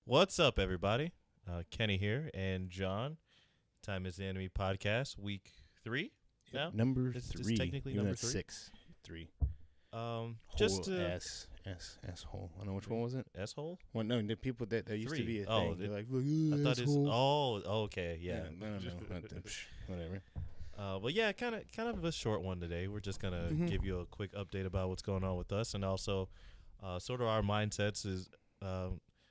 What's up, everybody? Kenny here, and John. Time is the Enemy podcast, week 3 now. Number It's three. technically Even number that's 3. 6. 3. Just Whole to asshole. I don't know which one was it. asshole. Well, no, the people that used to 3. be a Oh, thing. They're like, look, I thought it's asshole. okay, yeah. No, whatever. Well, yeah, kind of a short one today. We're just gonna give you a quick update about what's going on with us, and also sort of our mindsets is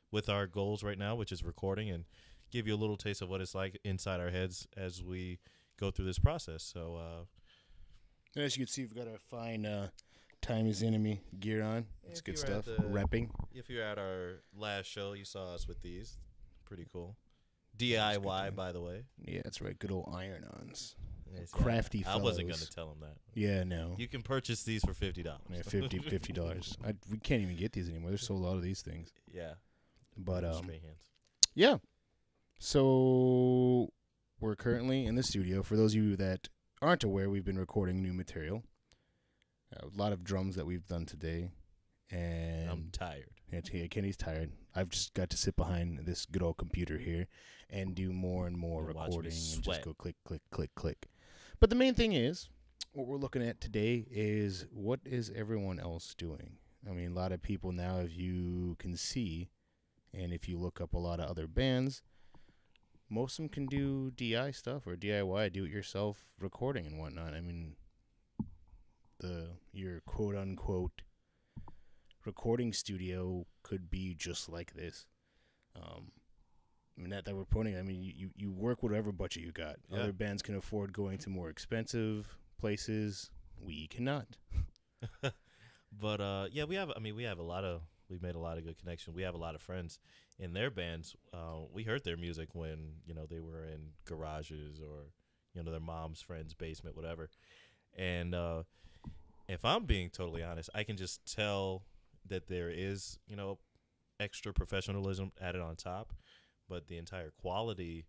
with our goals right now, which is recording, and give you a little taste of what it's like inside our heads as we go through this process. So, As you can see, we've got our fine Time is Enemy gear on. It's good stuff. Repping. If you're at our last show, you saw us with these. Pretty cool. DIY, by the way. Yeah, that's right. Good old iron-ons. Yes, Crafty I fellows. wasn't going to tell them that. Yeah, no. You can purchase these for $50. Yeah, $50. We can't even get these anymore. There's so a lot of these things. Yeah. But Straight hands. yeah. So we're currently in the studio. For those of you that aren't aware, we've been recording new material. A lot of drums that we've done today. And I'm tired. Yeah, Kenny's tired. I've just got to sit behind this good old computer here and do more and more And watch me recording and just sweat. go click, click, click, click. But the main thing is, what we're looking at today is what is everyone else doing? I mean, a lot of people now, if you can see, and if you look up a lot of other bands, most of them can do DI stuff or DIY, do-it-yourself recording and whatnot. I mean, your quote-unquote recording studio could be just like this. I mean, that we're pointing. I mean, you work with whatever budget you got. Yeah. Other bands can afford going to more expensive places. We cannot. But yeah, we've made a lot of good connections. We have a lot of friends in their bands. We heard their music when, they were in garages or, their mom's friend's basement, whatever. And if I'm being totally honest, I can just tell that there is, extra professionalism added on top, but the entire quality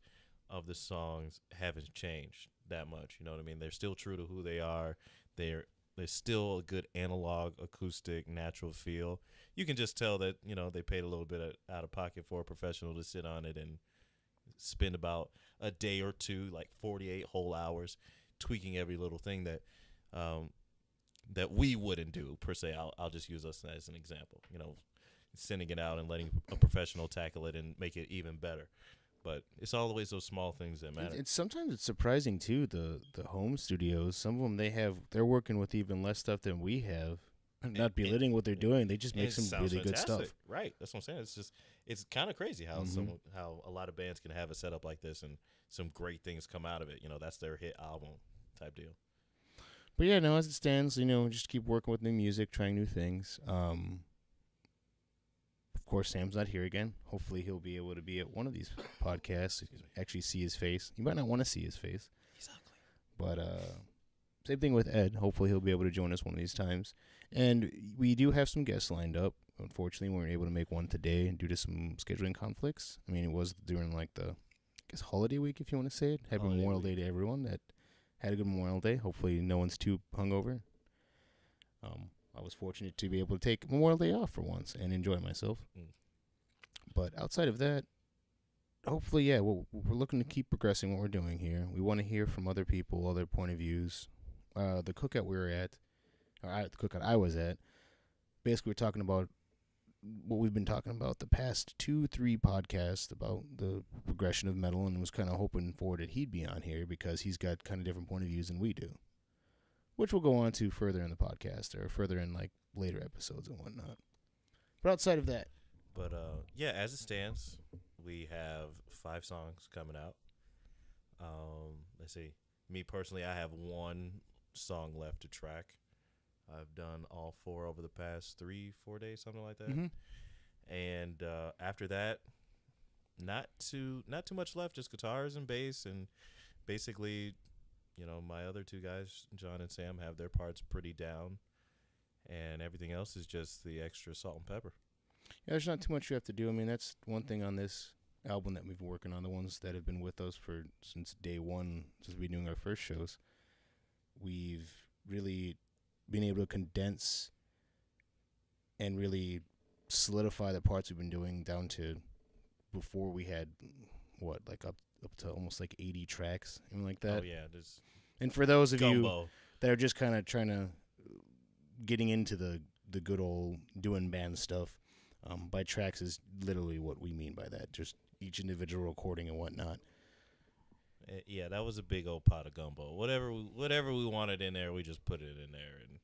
of the songs haven't changed that much. You know what I mean? They're still true to who they are. There's still a good analog, acoustic, natural feel. You can just tell that, they paid a little bit out of pocket for a professional to sit on it and spend about a day or two, like 48 whole hours, tweaking every little thing that we wouldn't do per se. I'll just use us as an example, sending it out and letting a professional tackle it and make it even better. But it's always those small things that matter. It's sometimes it's surprising too. The home studios, some of them they're working with even less stuff than we have. Not belittling what they're doing, they just make some really good stuff. Right, that's what I'm saying. It's kind of crazy how how a lot of bands can have a setup like this and some great things come out of it. That's their hit album type deal. But yeah, no, as it stands, just keep working with new music, trying new things. Of course, Sam's not here again. Hopefully, he'll be able to be at one of these podcasts, actually see his face. You might not want to see his face. He's ugly. But same thing with Ed. Hopefully, he'll be able to join us one of these times. And we do have some guests lined up. Unfortunately, we weren't able to make one today due to some scheduling conflicts. I mean, it was during holiday week, if you want to say it. Happy Memorial Day to everyone that had a good Memorial Day. Hopefully, no one's too hungover. I was fortunate to be able to take Memorial Day off for once and enjoy myself. But outside of that, hopefully, yeah, we're looking to keep progressing what we're doing here. We want to hear from other people, other point of views. The cookout we were at, the cookout I was at, basically we're talking about what we've been talking about the past 2-3 podcasts about the progression of metal, and was kind of hoping for that he'd be on here because he's got kind of different point of views than we do, which we'll go on to further in the podcast or further in later episodes and whatnot. But outside of that, yeah, as it stands, we have 5 songs coming out. Let's see. Me personally, I have 1 song left to track. I've done all 4 over the past 3-4 days, something like that. And after that, not too much left, just guitars and bass, and basically, my other 2 guys, John and Sam, have their parts pretty down, and everything else is just the extra salt and pepper. Yeah, there's not too much you have to do. I mean, that's one thing on this album that we've been working on, the ones that have been with us since day one, since we've been doing our first shows. We've really been able to condense and really solidify the parts we've been doing down to before we had what, like up to almost like 80 tracks, and like that. Oh yeah, there's And for those of you gumbo. that are just kind of trying to getting into the good old doing band stuff, by tracks is literally what we mean by that. Just each individual recording and whatnot. Yeah, that was a big old pot of gumbo. Whatever we wanted in there, we just put it in there, and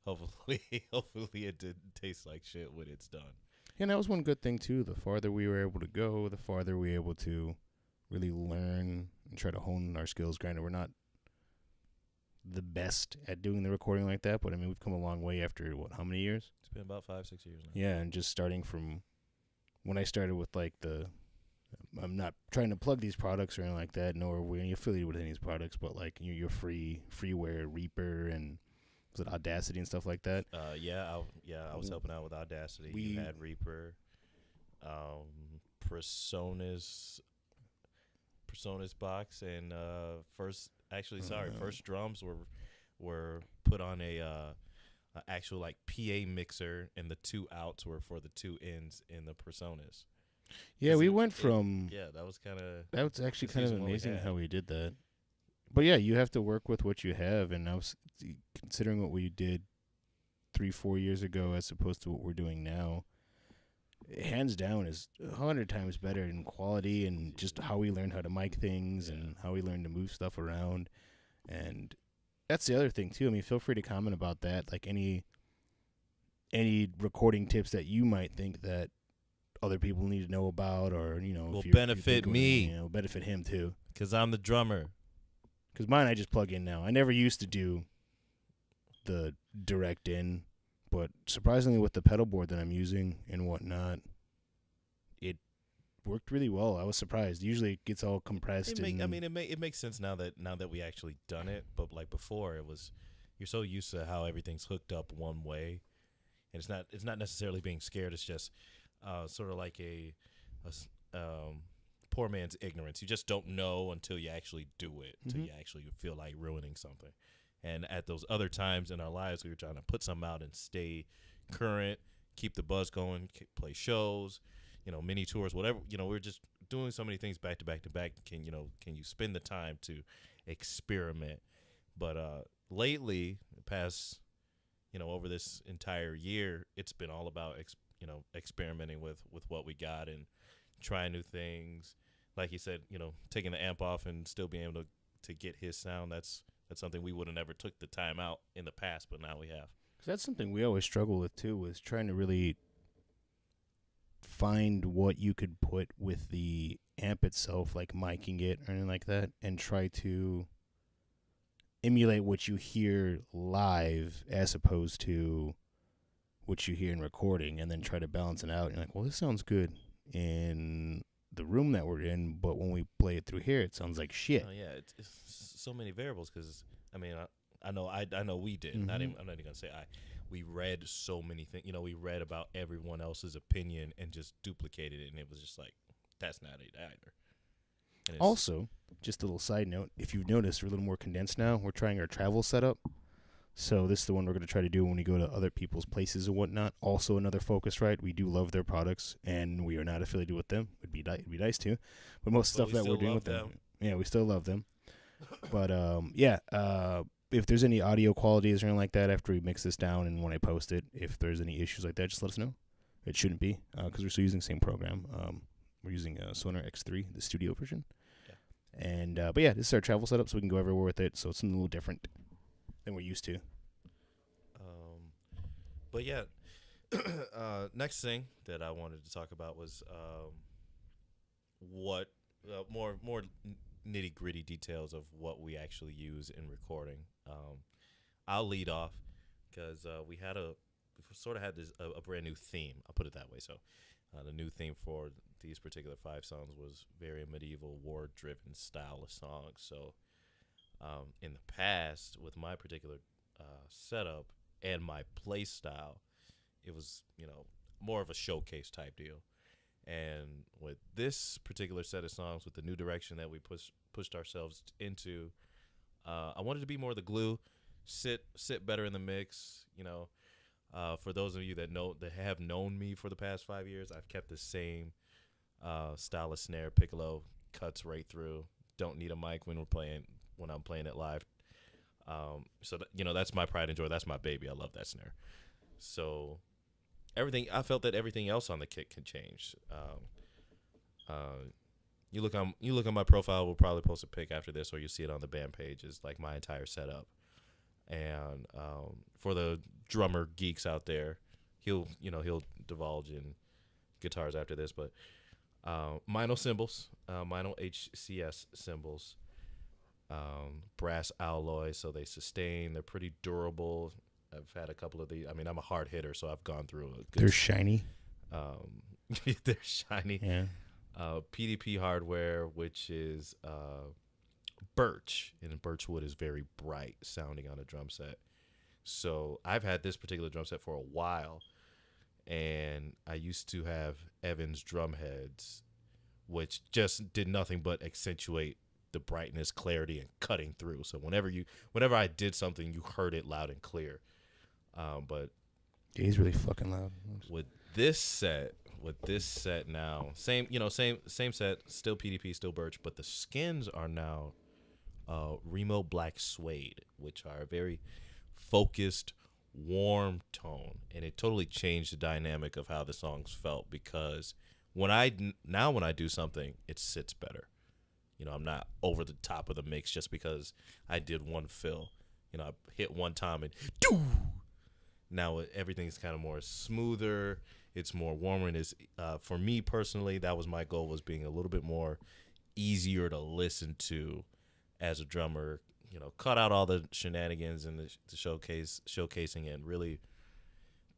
hopefully, hopefully it didn't taste like shit when it's done. And that was one good thing too. The farther we were able to go, the farther we were able to really learn and try to hone our skills. Granted, we're not the best at doing the recording like that, but I mean, we've come a long way after how many years? It's been about 5-6 years now. Yeah, and just starting from when I started with like I'm not trying to plug these products or anything like that, nor are we any affiliated with any of these products, but like your freeware Reaper and was it Audacity and stuff like that. I was helping out with Audacity. You had Reaper, Personas box, and first drums were put on a actual like PA mixer, and the 2 outs were for the 2 ins in the Personas. Yeah, we went from that was actually kind of amazing how we did that. But yeah, you have to work with what you have, and I was considering what we did 3-4 years ago as opposed to what we're doing now. Hands down is 100 times better in quality and just how we learned how to mic things and how we learned to move stuff around. And that's the other thing too. I mean, feel free to comment about that, like any recording tips that you might think that other people need to know about, or will benefit me, benefit him too, because I'm the drummer. Because mine I just plug in now. I never used to do the direct in, but surprisingly with the pedal board that I'm using and whatnot, it worked really well. I was surprised. Usually it gets all compressed. It makes sense now that we actually done it, but like before it was, you're so used to how everything's hooked up one way, and it's not necessarily being scared. It's just sort of like a poor man's ignorance. You just don't know until you actually do it, until you actually feel like ruining something. And at those other times in our lives, we were trying to put something out and stay current, keep the buzz going, play shows, mini tours, whatever. We're just doing so many things back to back to back. Can you spend the time to experiment? But lately, past, over this entire year, it's been all about experimenting with what we got and trying new things. Like you said, taking the amp off and still being able to get his sound. That's something we would have never took the time out in the past, but now we have. 'Cause that's something we always struggle with too, was trying to really find what you could put with the amp itself, like miking it or anything like that, and try to emulate what you hear live as opposed to what you hear in recording, and then try to balance it out. You're like, well, this sounds good in the room that we're in, but when we play it through here, it sounds like shit. Oh yeah, it's so many variables. Because I know we did. I'm not even gonna say I. We read so many things. We read about everyone else's opinion and just duplicated it, and it was just like, that's not it either. Also, just a little side note: if you've noticed, we're a little more condensed now. We're trying our travel setup. So this is the one we're going to try to do when we go to other people's places and whatnot. Also, another Focusrite. We do love their products, and we are not affiliated with them. It'd be nice to, but most stuff that we're doing with them, yeah, we still love them. But if there's any audio qualities or anything like that after we mix this down and when I post it, if there's any issues like that, just let us know. It shouldn't be, because we're still using the same program. We're using Sonar X3, the studio version. Yeah. And but yeah, this is our travel setup, so we can go everywhere with it. So it's something a little different than we're used to. But yeah, next thing that I wanted to talk about was what more nitty gritty details of what we actually use in recording. I'll lead off because we sort of had this a brand new theme. I'll put it that way. So the new theme for these particular 5 songs was very medieval, war-driven style of songs. So in the past, with my particular setup and my play style, it was more of a showcase type deal. And with this particular set of songs, with the new direction that we pushed ourselves into, I wanted to be more the glue, sit better in the mix. For those of you that have known me for the past 5 years, I've kept the same style of snare. Piccolo cuts right through. Don't need a mic when I'm playing it live. So that's my pride and joy. That's my baby. I love that snare. So I felt that everything else on the kit can change. You look on my profile. We'll probably post a pic after this, or you see it on the band page. Is like my entire setup. And for the drummer geeks out there, he'll divulge in guitars after this, but Mino cymbals, Mino HCS cymbals, brass alloy, so they sustain. They're pretty durable. I've had a couple of these. I mean, I'm a hard hitter, so I've gone through a good. They're shiny. They're shiny. Yeah. PDP hardware, which is birch, and birchwood is very bright sounding on a drum set. So I've had this particular drum set for a while, and I used to have Evans drum heads, which just did nothing but accentuate the brightness, clarity, and cutting through. So whenever I did something, you heard it loud and clear. But yeah, he's really fucking loud. with this set now, same set, still PDP, still birch, but the skins are now Remo black suede, which are a very focused, warm tone, and it totally changed the dynamic of how the songs felt, because when I do something, it sits better. I'm not over the top of the mix just because I did one fill. I hit one time and doo. Now everything's kind of more smoother. It's more warmer, and for me personally, that was my goal, was being a little bit more easier to listen to as a drummer. Cut out all the shenanigans and the showcasing, and really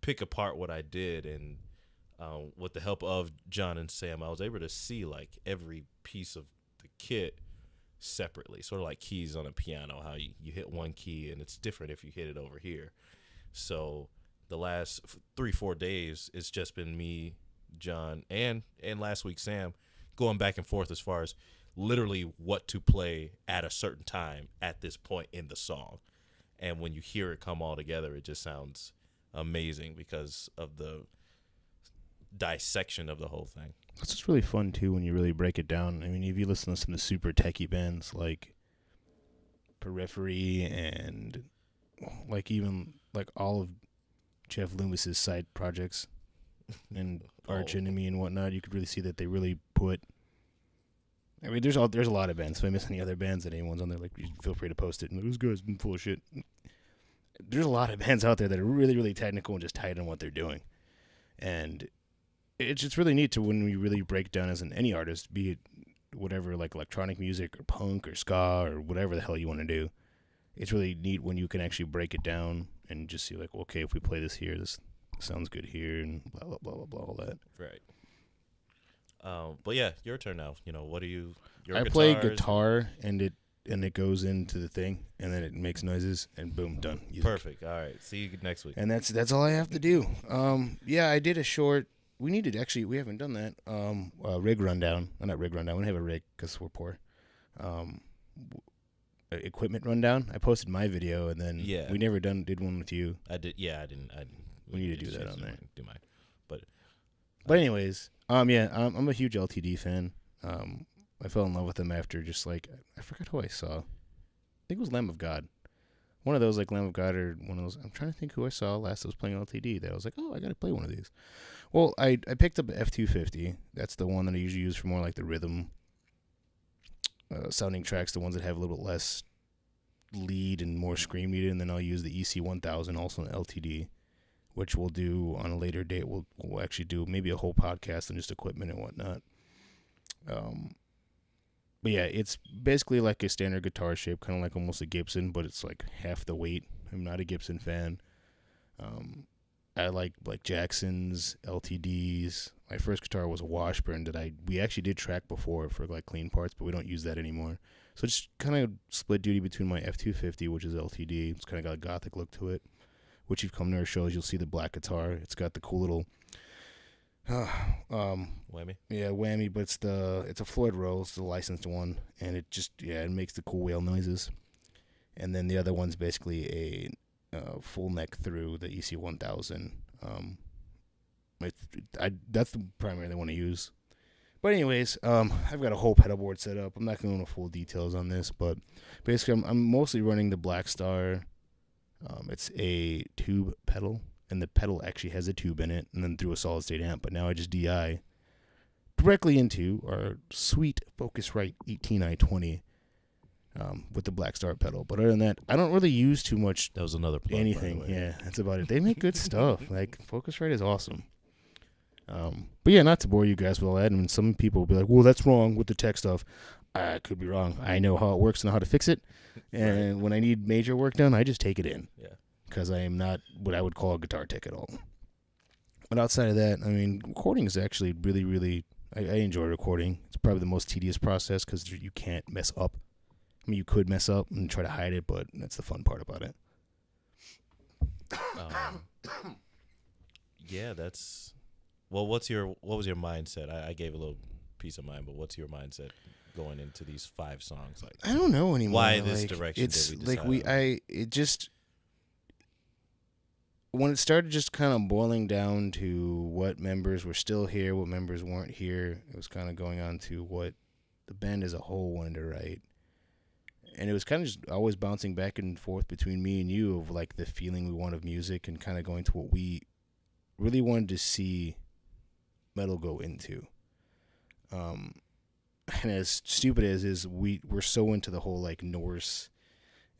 pick apart what I did. And with the help of John and Sam, I was able to see like every piece of the kit separately, sort of like keys on a piano, how you hit one key and it's different if you hit it over here. So the last 3-4 days, it's just been me, John, and last week Sam, going back and forth as far as literally what to play at a certain time at this point in the song. And when you hear it come all together, it just sounds amazing because of the dissection of the whole thing. It's just really fun too when you really break it down. I mean, if you listen to some of the super techie bands like Periphery and like even like all of Jeff Loomis's side projects and Arch Enemy and whatnot, you could really see that they really put. I mean, there's a lot of bands. If I miss any other bands that anyone's on there, like, you feel free to post it. And this guy's been full of shit. There's a lot of bands out there that are really, really technical and just tight on what they're doing. And it's just really neat to when we really break down as any artist, be it whatever, like electronic music or punk or ska or whatever the hell you want to do. It's really neat when you can actually break it down and just see, like, okay, if we play this here, this sounds good here, and blah, blah, blah, blah, blah, all that. Right. But yeah, your turn now. What do you? I play guitar, and it goes into the thing, and then it makes noises, and boom, done. Music. Perfect. All right. See you next week. And that's all I have to do. Yeah, I did a short. We haven't done that. Rig rundown. Well, not rig rundown. We don't have a rig because we're poor. Equipment rundown. I posted my video, and then we never did one with you. I did. Yeah, I didn't. We need to do that on there. Do mine. But anyways, yeah, I'm a huge LTD fan. I fell in love with them after just like, I forgot who I saw. I think it was Lamb of God. One of those, like Lamb of God, or one of those. I'm trying to think who I saw last that was playing LTD. That I was like, oh, I got to play one of these. Well, I picked up F250. That's the one that I usually use for more like the rhythm sounding tracks, the ones that have a little bit less lead and more scream needed. And then I'll use the EC1000, also an LTD, which we'll do on a later date. We'll actually do maybe a whole podcast on just equipment and whatnot. But yeah, it's basically like a standard guitar shape, kind of like almost a Gibson, but it's like half the weight. I'm not a Gibson fan. I like Jacksons, LTDs. My first guitar was a Washburn that we actually did track before for like clean parts, but we don't use that anymore. So it's kind of split duty between my F250, which is LTD. It's kind of got a gothic look to it, which you've come to our shows, you'll see the black guitar. It's got the cool little whammy. Yeah, whammy, but it's a Floyd Rose, the licensed one, and it just it makes the cool whale noises. And then the other one's basically a full neck through, the EC1000. That's the primary they want to use. But anyways, I've got a whole pedal board set up. I'm not going to go into full details on this, but basically I'm mostly running the Black Star. It's a tube pedal, and the pedal actually has a tube in it, and then through a solid state amp. But now I just DI directly into our sweet Focusrite 18i20 with the Black Star pedal. But other than that, I don't really use too much. That was another plug, anything. by the way. Yeah, that's about it. They make good stuff. Like Focusrite is awesome. But yeah, not to bore you guys with all that. And some people will be like, "Well, that's wrong with the tech stuff." I could be wrong. I know how it works and how to fix it. And when I need major work done, I just take it in. Yeah. Because I am not what I would call a guitar tech at all. But outside of that, I mean, recording is actually really, really. I enjoy recording. It's probably the most tedious process because you can't mess up. I mean, you could mess up and try to hide it, but that's the fun part about it. Yeah, that's. Well, what was your mindset? I gave a little piece of mine, but what's your mindset going into these 5 songs? Like, I don't know anymore. Why this like, direction? It's did we like decide it just when it started just kind of boiling down to what members were still here, what members weren't here. It was kind of going on to what the band as a whole wanted to write. And it was kind of just always bouncing back and forth between me and you of like the feeling we want of music and kind of going to what we really wanted to see metal go into. And as stupid as is, we're so into the whole like Norse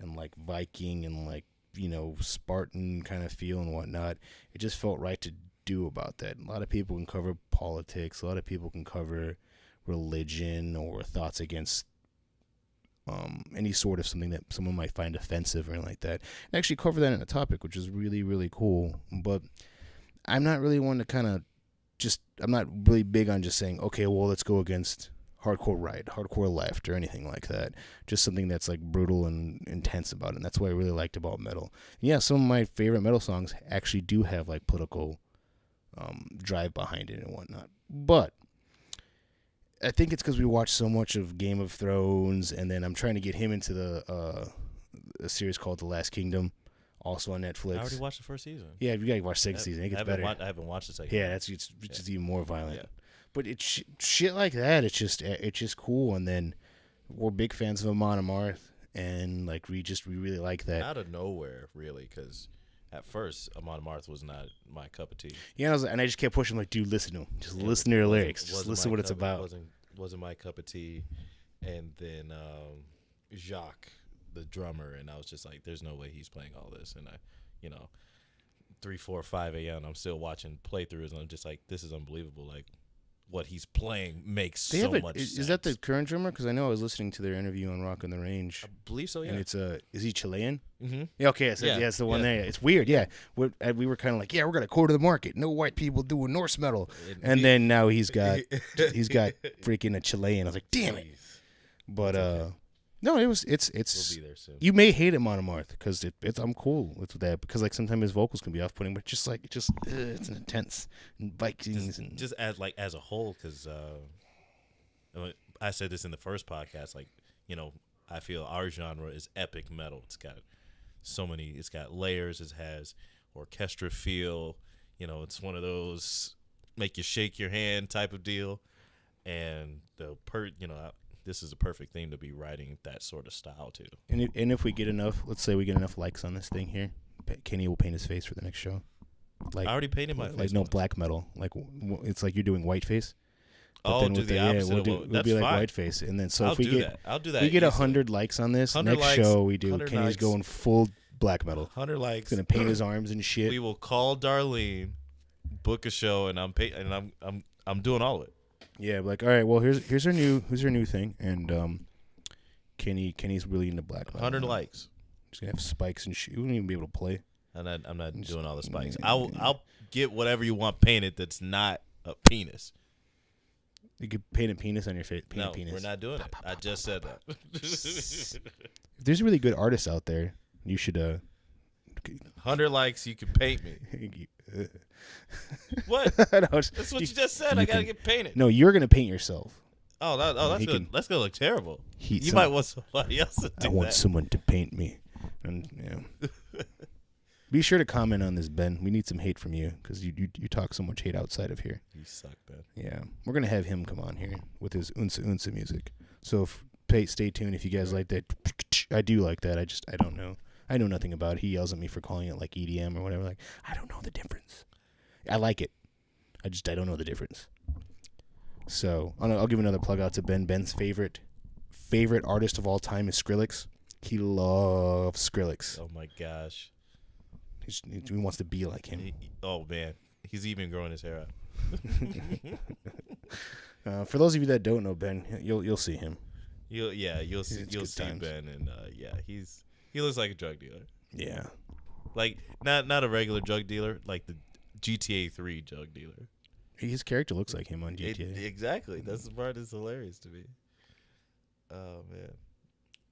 and like Viking and like, you know, Spartan kind of feel and whatnot. It just felt right to do about that. A lot of people can cover politics. A lot of people can cover religion or thoughts against any sort of something that someone might find offensive or anything like that. And actually cover that in a topic, which is really, really cool. But I'm not really one to kind of I'm not really big on just saying, okay, well, let's go against hardcore right, hardcore left, or anything like that. Just something that's like brutal and intense about it. And that's what I really liked about metal. And yeah, some of my favorite metal songs actually do have like political drive behind it and whatnot. But I think it's because we watch so much of Game of Thrones, and then I'm trying to get him into a series called The Last Kingdom, also on Netflix. I already watched the first season. Yeah, you gotta watch the second season. It gets better. I haven't watched the second. Yeah, it's just even more violent. Yeah. But it's shit like that. It's just cool. And then we're big fans of Amon Amarth, and like we really like that. Out of nowhere, really, because at first Amon Amarth was not my cup of tea. Yeah, I just kept pushing like, dude, listen to him. Just listen to your lyrics. Just listen to what it's about. Wasn't my cup of tea. And then Jacques, the drummer, and I was just like, there's no way he's playing all this. And I, 3, 4, 5 a.m. I'm still watching playthroughs, and I'm just like, this is unbelievable. Like, what he's playing makes so much sense. Is that the current drummer? Because I know I was listening to their interview on Rock on the Range. I believe so, yeah. And it's is he Chilean? Mm-hmm. Yeah, okay, so, yeah, it's the one there. It's weird, yeah. We were kind of like, yeah, we're gonna core to the market. No white people doing Norse metal. And then now he's got freaking a Chilean. I was like, damn it. But no, it's We'll be there soon. You may hate him on Amarth because I'm cool with that because like sometimes his vocals can be off-putting, but it's an intense and Vikings just as a whole, because I said this in the first podcast. Like, I feel our genre is epic metal. It's got it's got layers. It has orchestra feel. It's one of those make you shake your hand type of deal, and this is a perfect thing to be writing that sort of style too. And if we get enough, let's say we get enough likes on this thing here, Kenny will paint his face for the next show. Like, I already painted my face. Like, no, black metal. Like, it's like you're doing whiteface. But do the opposite. We'll be like whiteface. And then, so I'll if we get 100 likes on this, next show we do, Kenny's likes, going full black metal. 100 likes. He's going to paint his arms and shit. We will call Darlene, book a show, and I'm doing all of it. Yeah, like, all right, well, here's her new thing, and Kenny's really into black metal. 100 likes. He's gonna have spikes and shit. We won't even be able to play. I'm not doing all the spikes. I'll get whatever you want painted that's not a penis. You could paint a penis on your face. No, penis. We're not doing it. I just said that. If there's really good artists out there, you should 100 likes, you can paint me. What? That's what you just said. I gotta get painted. No, you're gonna paint yourself. That's gonna look terrible. Might want somebody else to do that. I want someone to paint me. And Be sure to comment on this, Ben. We need some hate from you because you talk so much hate outside of here. You suck, Ben. Yeah, we're gonna have him come on here with his unsa unsa music. So stay tuned if you guys like that. I do like that. I don't know. I know nothing about it. He yells at me for calling it like EDM or whatever. Like, I don't know the difference. I like it. I don't know the difference. So I'll give another plug out to Ben. Ben's favorite artist of all time is Skrillex. He loves Skrillex. Oh my gosh. He wants to be like him. Oh man, he's even growing his hair out. For those of you that don't know Ben, you'll see him. You'll see times. Ben, and he looks like a drug dealer. Yeah, like not a regular drug dealer, like the GTA 3 drug dealer. His character looks like him on GTA. Exactly. That's the part that's hilarious to me. Oh man.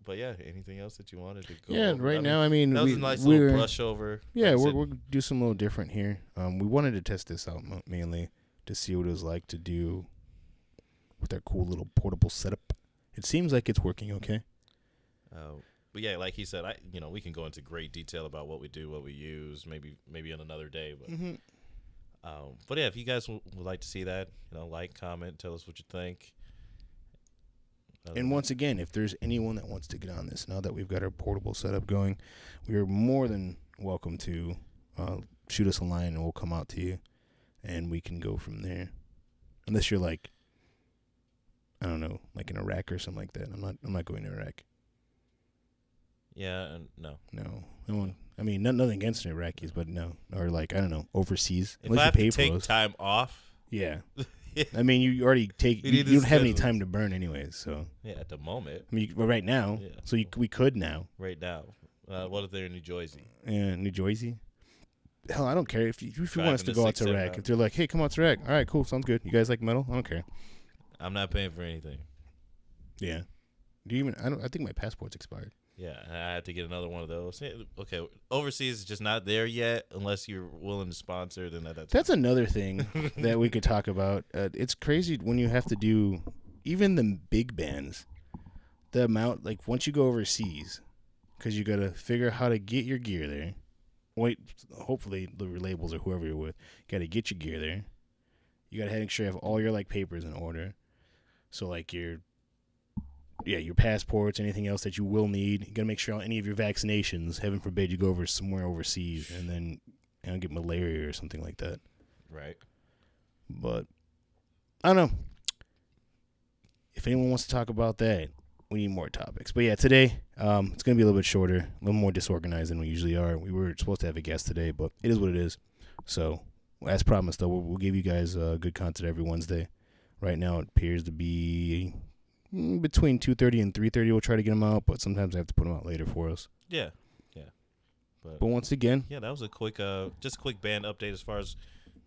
But yeah, anything else that you wanted to go? Yeah, over? right now, I mean, that was a nice little brush over. Yeah, like we're do some little different here. We wanted to test this out mainly to see what it was like to do with our cool little portable setup. It seems like it's working okay. But yeah, like he said, we can go into great detail about what we do, what we use, maybe on another day. But but yeah, if you guys would like to see that, like, comment, tell us what you think. And once again, if there's anyone that wants to get on this, now that we've got our portable setup going, we are more than welcome to shoot us a line, and we'll come out to you, and we can go from there. Unless you're like, I don't know, like in Iraq or something like that. I'm not going to Iraq. Yeah, no. I mean, nothing against the Iraqis, but no, or like, I don't know, overseas. If I have to take time off, yeah. I mean, you already you don't have any time to burn anyways, so. Yeah, at the moment. I mean, right now, yeah. So we could now. Right now. What if they're in New Jersey? Yeah, New Jersey? Hell, I don't care. If you want us to go out to Iraq, hours. If they're like, hey, come out to Iraq. All right, cool, sounds good. You guys like metal? I don't care. I'm not paying for anything. Yeah. I think my passport's expired. Yeah, I have to get another one of those. Okay, overseas is just not there yet unless you're willing to sponsor. Then that's another thing that we could talk about. It's crazy when you have to do even the big bands. The amount, like once you go overseas, because you got to figure out how to get your gear there. Wait, hopefully the labels or whoever you're with, got to get your gear there. You got to make sure you have all your like papers in order. So like your passports, anything else that you will need. You got to make sure any of your vaccinations, heaven forbid you go over somewhere overseas and then get malaria or something like that. Right. But I don't know. If anyone wants to talk about that, we need more topics. But yeah, today it's going to be a little bit shorter, a little more disorganized than we usually are. We were supposed to have a guest today, but it is what it is. So as promised, though, we'll give you guys good content every Wednesday. Right now it appears to be between 2:30 and 3:30. We'll try to get them out, but sometimes I have to put them out later for us. Yeah. But once again, that was a quick, just a quick band update as far as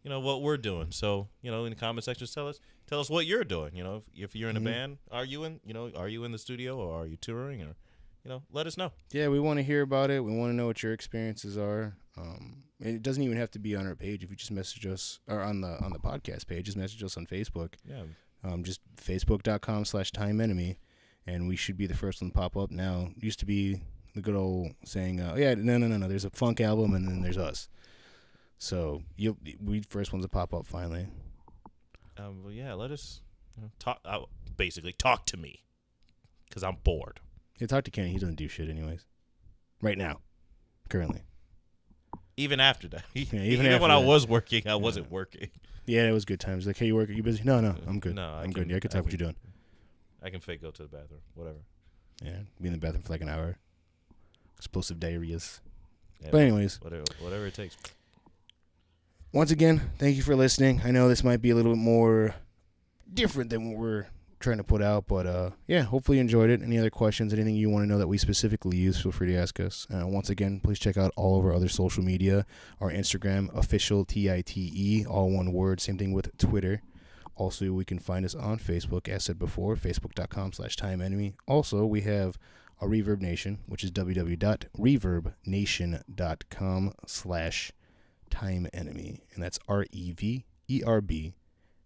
what we're doing. So in the comment section, tell us what you're doing. If you're in a band, are you in the studio or are you touring, or let us know. Yeah, we want to hear about it. We want to know what your experiences are. It doesn't even have to be on our page. If you just message us or on the podcast page, just message us on Facebook. Yeah. Just facebook.com/timeenemy, and we should be the first one to pop up now. It used to be the good old saying, no, there's a funk album and then there's us. So we first ones to pop up finally. Well, yeah, let us talk. Basically, talk to me because I'm bored. Yeah, talk to Kenny. He doesn't do shit anyways. Right now, currently. Even after that, even when I was working, I wasn't working. Yeah, it was good times. Like, hey, you work? Are you busy? No, I'm good. No, I'm good. Yeah, I can talk what you're doing. I can fake go to the bathroom, whatever. Yeah, be in the bathroom for like an hour. Explosive diarrheas. Yeah, but anyways, whatever it takes. Once again, thank you for listening. I know this might be a little bit more different than what we're trying to put out, but yeah, hopefully you enjoyed it. Any other questions, anything you want to know that we specifically use, feel free to ask us. Once again, please check out all of our other social media. Our Instagram, official TITE, all one word. Same thing with Twitter. Also, we can find us on Facebook, as said before, facebook.com/timeenemy. Also, we have a Reverb Nation, which is www.reverbnation.com/timeenemy, and that's REVERB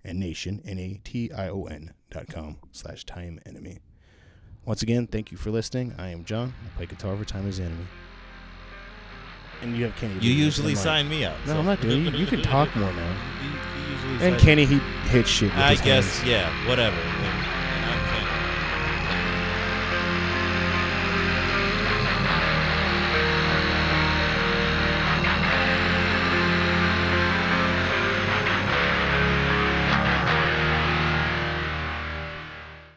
and nation, NATION.com/timeenemy. Once again, thank you for listening. I am John. I play guitar for Time is Enemy. And you have Kenny. You Lee, usually so sign me out. No, so. I'm not doing. You can talk more now. He usually And signs- Kenny, he hits shit. With I his guess, hands. yeah, whatever.